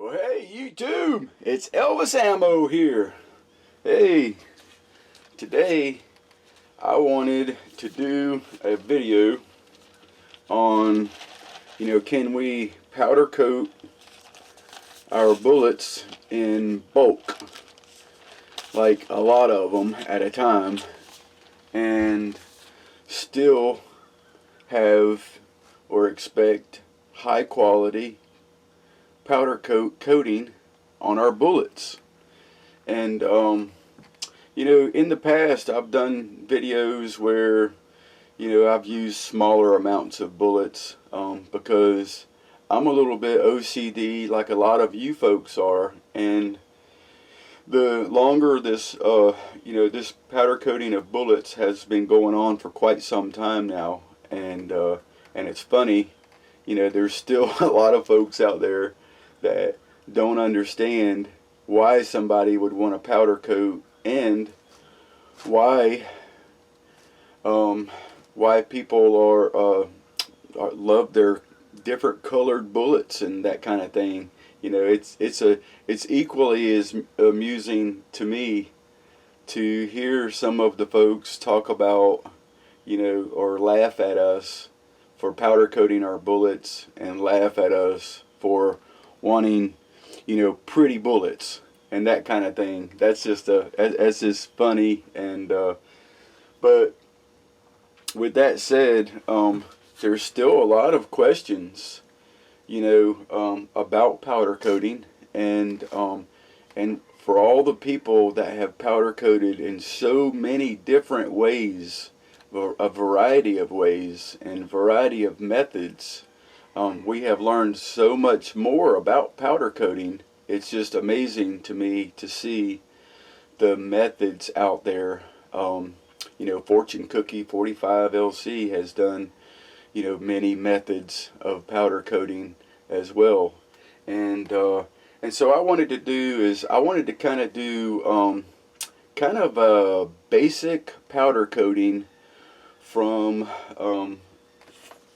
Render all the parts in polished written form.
Well, hey, YouTube, it's Elvis Ammo here. Hey, today I wanted to do a video on, can we powder coat our bullets in bulk, like a lot of them at a time, and still have or expect high quality powder coating on our bullets. And in the past I've done videos where I've used smaller amounts of bullets because I'm a little bit OCD like a lot of you folks are, and the longer this this powder coating of bullets has been going on for quite some time now, and it's funny, there's still a lot of folks out there that don't understand why somebody would want a powder coat, and why people are love their different colored bullets and that kind of thing. It's equally as amusing to me to hear some of the folks talk about, or laugh at us for powder coating our bullets, and laugh at us for wanting, pretty bullets and that kind of thing. That's just funny. And but with that said, there's still a lot of questions, about powder coating, and for all the people that have powder coated in so many different ways, a variety of ways and variety of methods. We have learned so much more about powder coating. It's just amazing to me to see the methods out there. Fortune Cookie 45 LC has done, many methods of powder coating as well. And so I wanted to kind of do kind of a basic powder coating from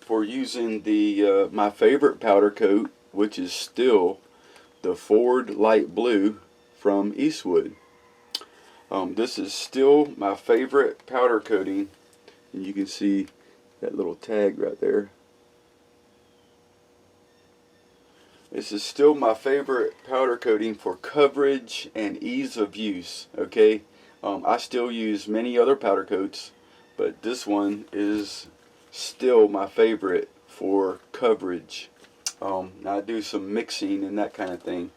for using the my favorite powder coat, which is still the Ford Light Blue from Eastwood. This is still my favorite powder coating, and you can see that little tag right there. This is still my favorite powder coating for coverage and ease of use. Okay, I still use many other powder coats, but this one is still my favorite for coverage. I do some mixing and that kind of thing,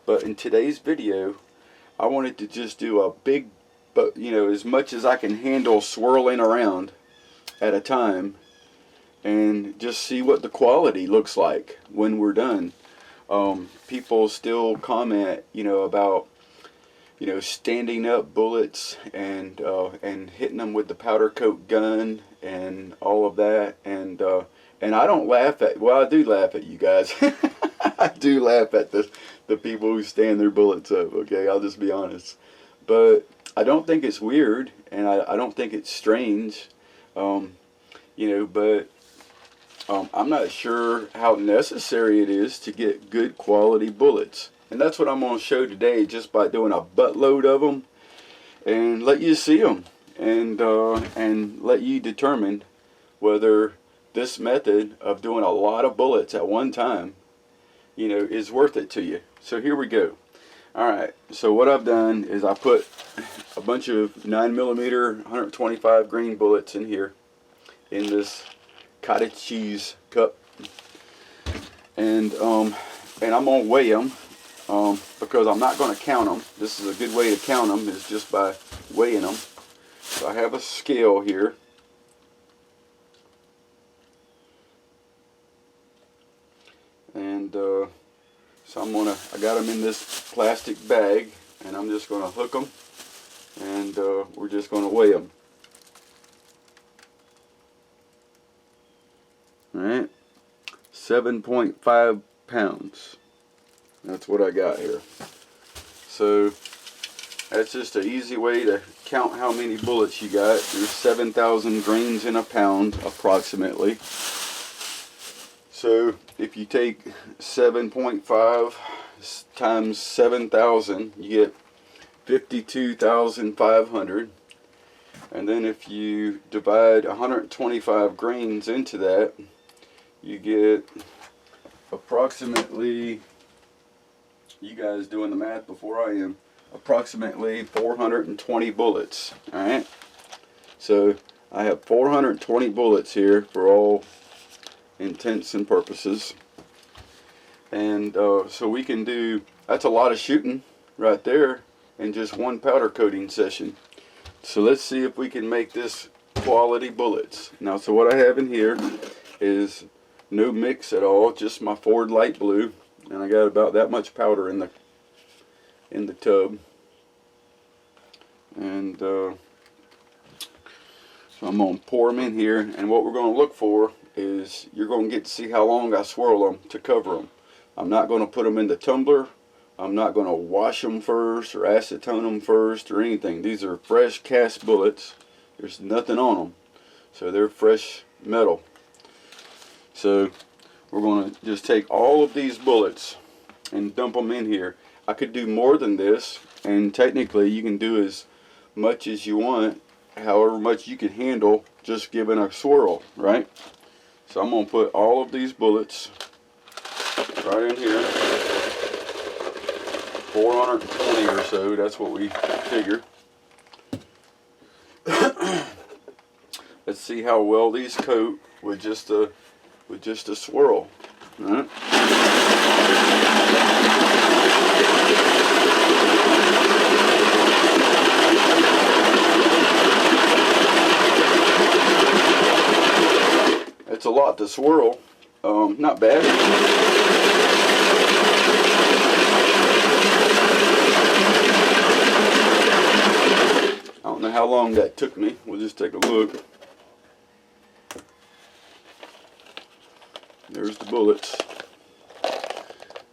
but in today's video I wanted to just do a big, but as much as I can handle swirling around at a time, and just see what the quality looks like when we're done. People still comment about standing up bullets and hitting them with the powder coat gun and all of that, and I don't laugh at, well, I do laugh at you guys. I do laugh at the people who stand their bullets up, okay, I'll just be honest. But I don't think it's weird, and I don't think it's strange, but I'm not sure how necessary it is to get good quality bullets. And that's what I'm going to show today, just by doing a buttload of them and let you see them, and let you determine whether this method of doing a lot of bullets at one time, is worth it to you. So here we go. Alright, so what I've done is I put a bunch of 9mm 125 grain bullets in here, in this cottage cheese cup, and I'm going to weigh them. Because I'm not going to count them. This is a good way to count them, is just by weighing them. So I have a scale here. And so I got them in this plastic bag, and I'm just going to hook them, and we're just going to weigh them. Alright, 7.5 pounds. That's what I got here. So that's just an easy way to count how many bullets you got. There's 7,000 grains in a pound approximately. So if you take 7.5 times 7,000, you get 52,500. And then if you divide 125 grains into that, you get approximately, you guys doing the math before I am, approximately 420 bullets. Alright, so I have 420 bullets here for all intents and purposes. And so we can do, that's a lot of shooting right there in just one powder coating session. So let's see if we can make this quality bullets. Now, so what I have in here is no mix at all, just my Ford Light Blue, and I got about that much powder in the tub. And so I'm going to pour them in here, and what we're going to look for is you're going to get to see how long I swirl them to cover them. I'm not going to put them in the tumbler. I'm not going to wash them first or acetone them first or anything. These are fresh cast bullets. There's nothing on them, so they're fresh metal. So we're going to just take all of these bullets and dump them in here. I could do more than this, and technically you can do as much as you want, however much you can handle, just giving a swirl, right? So I'm going to put all of these bullets right in here. 420 or so, that's what we figure. Let's see how well these coat with just a swirl. All right. It's a lot to swirl. Not bad. I don't know how long that took me. We'll just take a look. There's the bullets.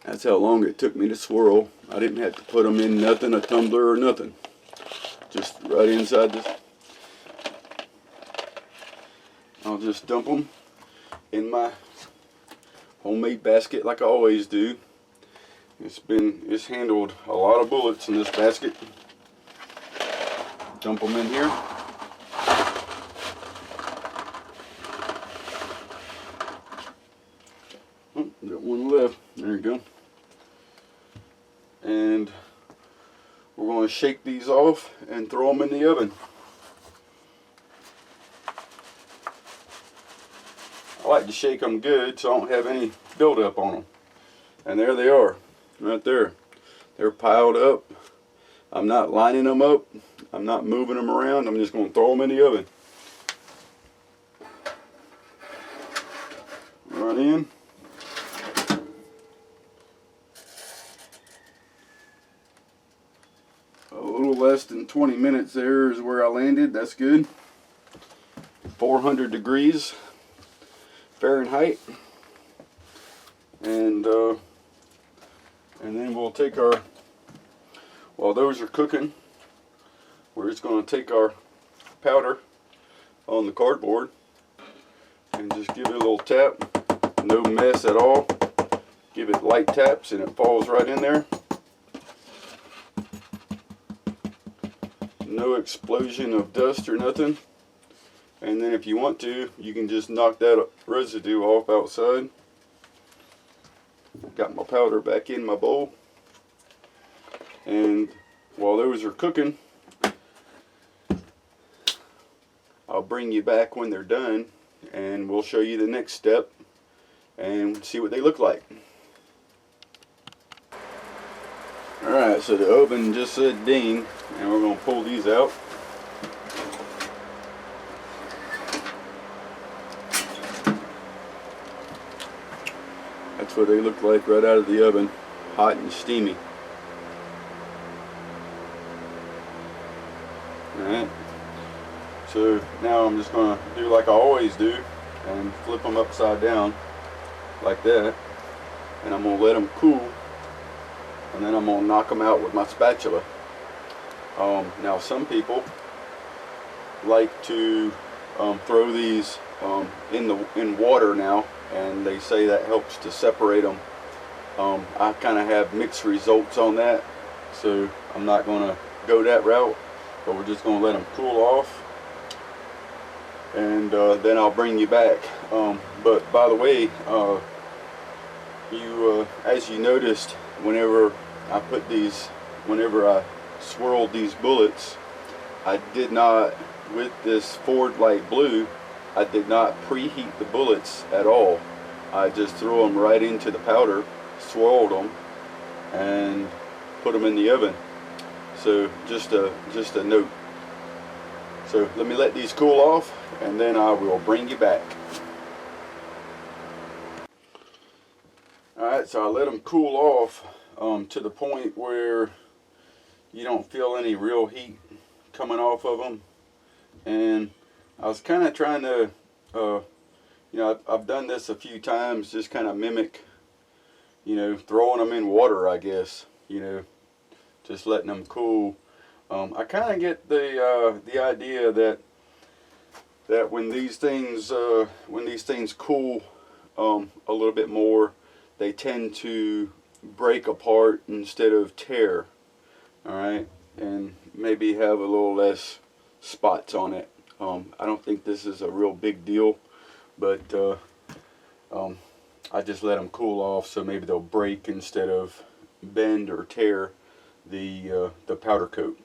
That's how long it took me to swirl. I didn't have to put them in nothing, a tumbler or nothing. Just right inside this. I'll just dump them in my homemade basket like I always do. It's handled a lot of bullets in this basket. Dump them in here. Oh, got one left. There you go. And we're going to shake these off and throw them in the oven. I like to shake them good so I don't have any buildup on them. And there they are, right there. They're piled up. I'm not lining them up. I'm not moving them around. I'm just going to throw them in the oven. Right in. A little less than 20 minutes there is where I landed. That's good. 400 degrees Fahrenheit. And then we'll take our, while those are cooking, we're just going to take our powder on the cardboard and just give it a little tap. No mess at all. Give it light taps and it falls right in there. No explosion of dust or nothing. And then if you want to, you can just knock that residue off outside. Got my powder back in my bowl. And while those are cooking, I'll bring you back when they're done and we'll show you the next step and see what they look like. Alright, so the oven just said ding, and we're going to pull these out. That's what they look like right out of the oven, hot and steamy. Alright, so now I'm just going to do like I always do and flip them upside down like that, and I'm going to let them cool, and then I'm going to knock them out with my spatula. Now some people like to throw these in water now, and they say that helps to separate them I kind of have mixed results on that, so I'm not going to go that route, but we're just going to let them cool off, and then I'll bring you back. But by the way, as you noticed, whenever I swirled these bullets, I did not, with this Ford Light Blue, I did not preheat the bullets at all. I just threw them right into the powder, swirled them, and put them in the oven. So just a note. So let me let these cool off, and then I will bring you back. Alright, so I let them cool off to the point where you don't feel any real heat coming off of them. And I was kind of trying to, I've done this a few times, just kind of mimic, throwing them in water, I guess, just letting them cool. I kind of get the idea that when these things cool a little bit more, they tend to break apart instead of tear. Alright, and maybe have a little less spots on it. I don't think this is a real big deal, but I just let them cool off, so maybe they'll break instead of bend or tear the powder coat.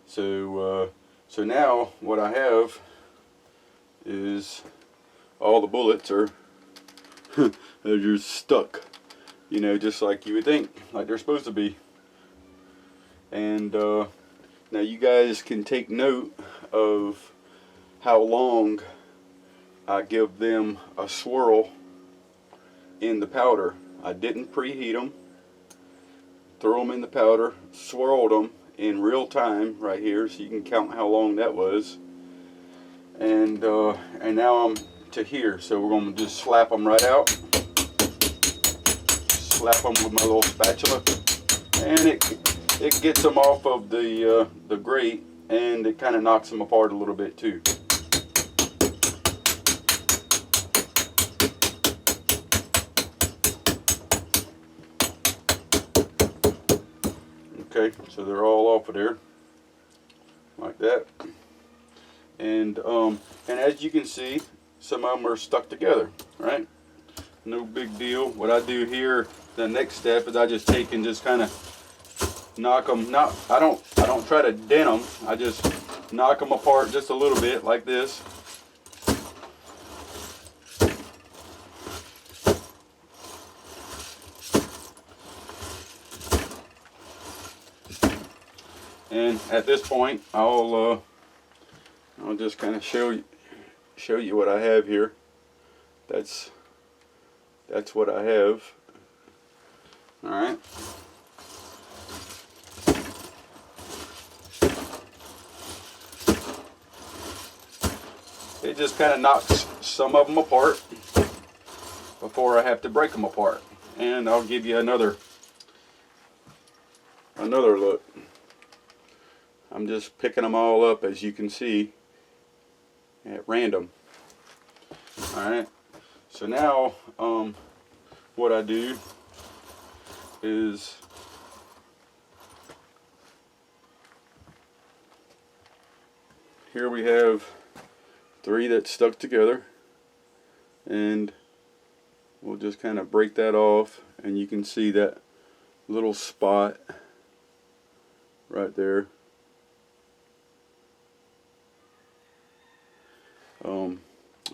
So now what I have is all the bullets are they're just stuck, just like you would think, like they're supposed to be. And now you guys can take note of how long I give them a swirl in the powder. I didn't preheat them. Throw them in the powder, swirled them in real time right here, so you can count how long that was. And now I'm to here, so we're going to just slap them right out. Slap them with my little spatula, and it gets them off of the grate, and it kind of knocks them apart a little bit too. Okay, so they're all off of there, like that. And as you can see, some of them are stuck together, right? No big deal. What I do here, the next step, is I just take and just kind of knock them. I don't try to dent them. I just knock them apart just a little bit, like this. And at this point, I'll just kind of show you what I have here. That's what I have. All right. It just kind of knocks some of them apart before I have to break them apart. And I'll give you another look. I'm just picking them all up, as you can see, at random. Alright, so now what I do is here we have 3 that stuck together, and we'll just kind of break that off, and you can see that little spot right there.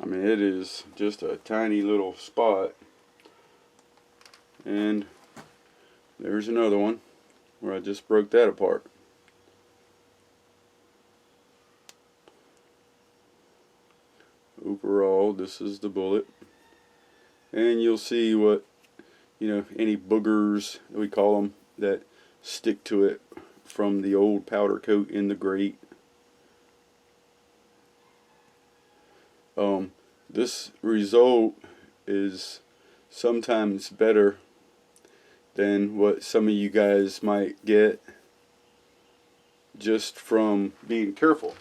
I mean, it is just a tiny little spot, and there's another one where I just broke that apart. Overall, this is the bullet, and you'll see what, any boogers, we call them, that stick to it from the old powder coat in the grate. This result is sometimes better than what some of you guys might get just from being careful.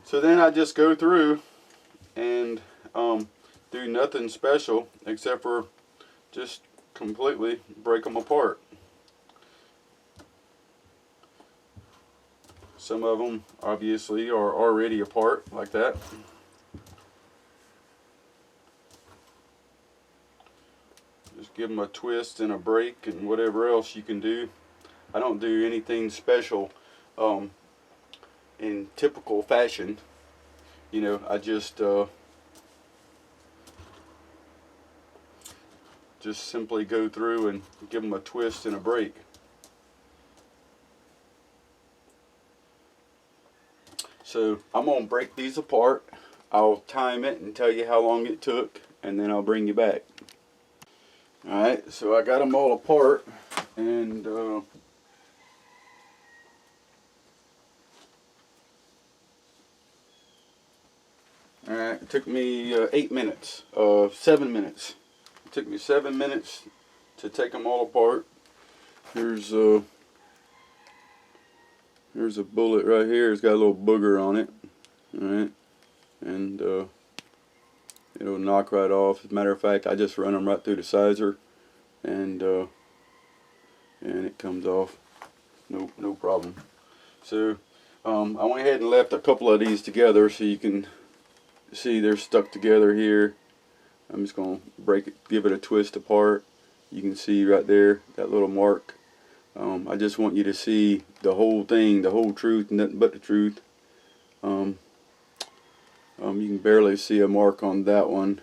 So then I just go through and do nothing special except for just completely break them apart. Some of them obviously are already apart like that. Just give them a twist and a break and whatever else you can do. I don't do anything special in typical fashion. You know, I just simply go through and give them a twist and a break. So I'm going to break these apart. I'll time it and tell you how long it took, and then I'll bring you back. Alright, so I got them all apart, and alright, it took me 8 minutes, 7 minutes. It took me 7 minutes to take them all apart. Here's a bullet right here. It's got a little booger on it. Alright, and it'll knock right off. As a matter of fact, I just run them right through the sizer, and it comes off. No problem. So I went ahead and left a couple of these together so you can see they're stuck together here. I'm just going to break it, give it a twist apart. You can see right there that little mark. I just want you to see the whole thing, the whole truth, nothing but the truth. You can barely see a mark on that one.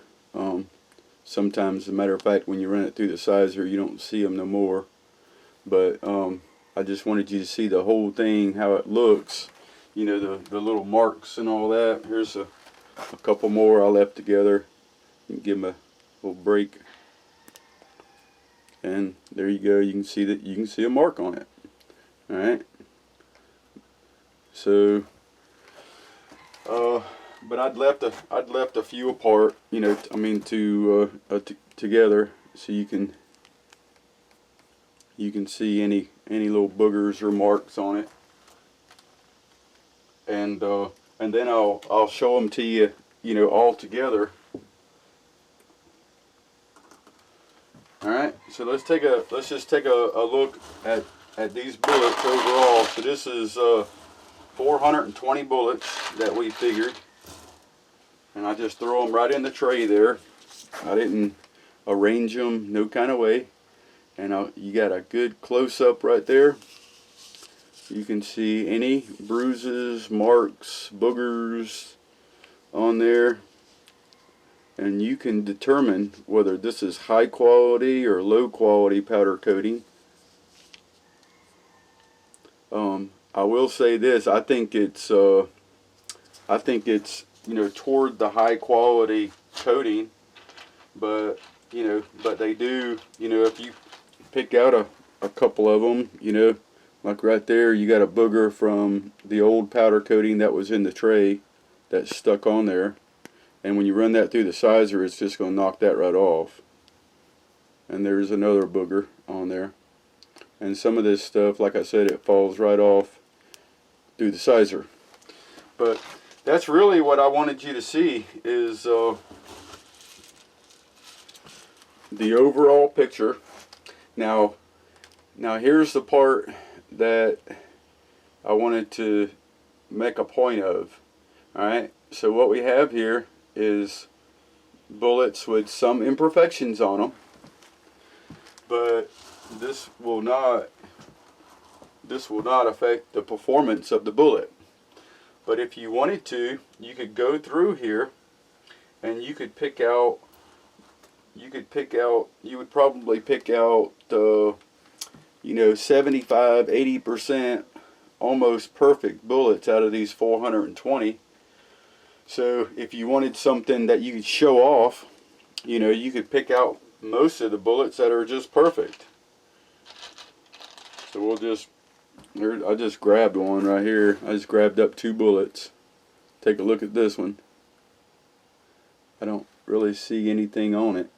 Sometimes, as a matter of fact, when you run it through the sizer, you don't see them no more. But I just wanted you to see the whole thing, how it looks. You know, the little marks and all that. Here's a couple more I left together. You can give them a little break. And there you go. You can see that. You can see a mark on it. All right. So, but I'd left a few apart. You know, I mean together, so you can see any little boogers or marks on it. And then I'll show them to you. You know, all together. Alright, so let's just take a look at these bullets overall. So this is 420 bullets that we figured, and I just throw them right in the tray there. I didn't arrange them no kind of way, and you got a good close-up right there. You can see any bruises, marks, boogers on there. And you can determine whether this is high quality or low quality powder coating. I will say this: I think it's you know, toward the high quality coating, but they do, you know, if you pick out a couple of them, you know, like right there, you got a booger from the old powder coating that was in the tray that's stuck on there. And when you run that through the sizer, it's just going to knock that right off. And there's another booger on there. And some of this stuff, like I said, it falls right off through the sizer. But that's really what I wanted you to see, is the overall picture. Now here's the part that I wanted to make a point of. Alright, so what we have here is bullets with some imperfections on them, but this will not affect the performance of the bullet. But if you wanted to, you could go through here and you would probably pick out you know, 75-80% almost perfect bullets out of these 420. So if you wanted something that you could show off, you know, you could pick out most of the bullets that are just perfect. So I just grabbed one right here. I just grabbed up 2 bullets. Take a look at this one. I don't really see anything on it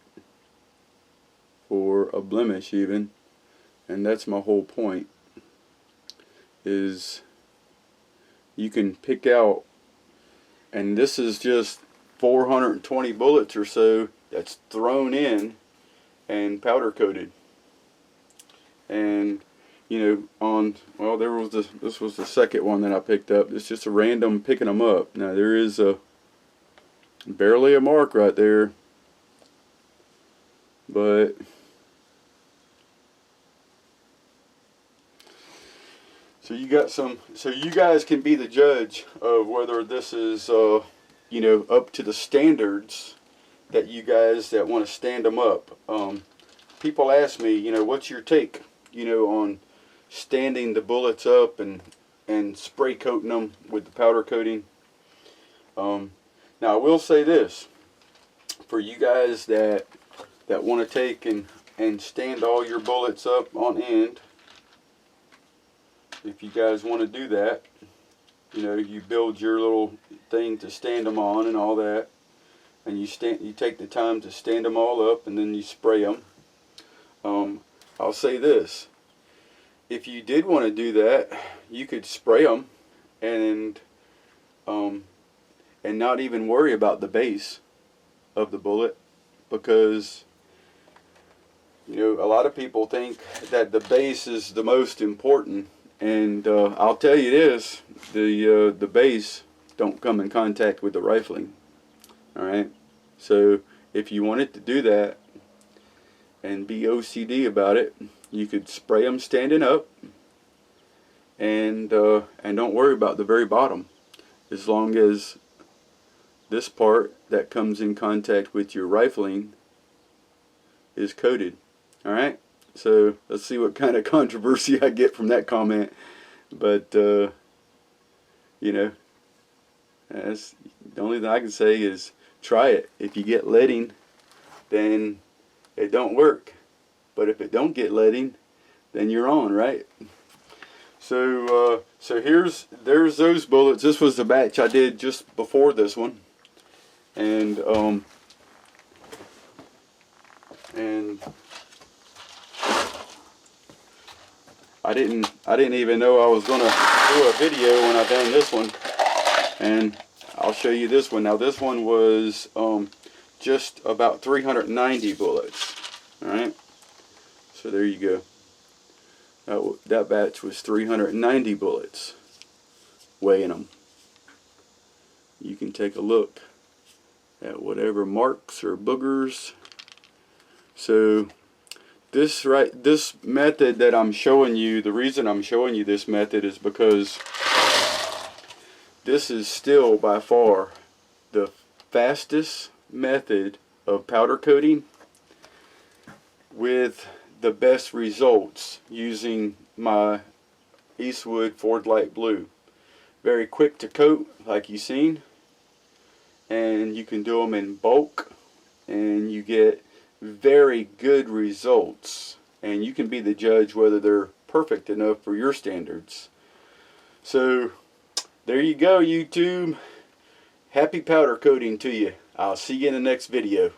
or a blemish even. And that's my whole point, is you can pick out. And this is just 420 bullets or so that's thrown in, and powder coated. And well, this was the second one that I picked up. It's just a random picking them up. Now there is barely a mark right there, but so you guys can be the judge of whether this is up to the standards that you guys that want to stand them up. People ask me, what's your take, on standing the bullets up and spray coating them with the powder coating. Now I will say this, for you guys that want to take and stand all your bullets up on end, if you guys want to do that, you build your little thing to stand them on and all that, and you take the time to stand them all up, and then you spray them. I'll say this: if you did want to do that, you could spray them and not even worry about the base of the bullet, because a lot of people think that the base is the most important. And I'll tell you this: the base don't come in contact with the rifling. All right. So if you wanted to do that and be OCD about it, you could spray them standing up, and don't worry about the very bottom, as long as this part that comes in contact with your rifling is coated. All right. So let's see what kind of controversy I get from that comment. But that's the only thing I can say is try it. If you get leading, then it don't work. But if it don't get leading, then you're on, right? So there's those bullets. This was the batch I did just before this one, and I didn't even know I was gonna do a video when I done this one, and I'll show you this one. Now this one was just about 390 bullets. All right, so there you go. That batch was 390 bullets, weighing them. You can take a look at whatever marks or boogers. So this method that I'm showing you, the reason I'm showing you this method is because this is still by far the fastest method of powder coating with the best results using my Eastwood Ford Light Blue. Very quick to coat, like you've seen, and you can do them in bulk, and you get very good results, and you can be the judge whether they're perfect enough for your standards. So there you go, YouTube. Happy powder coating to you. I'll see you in the next video.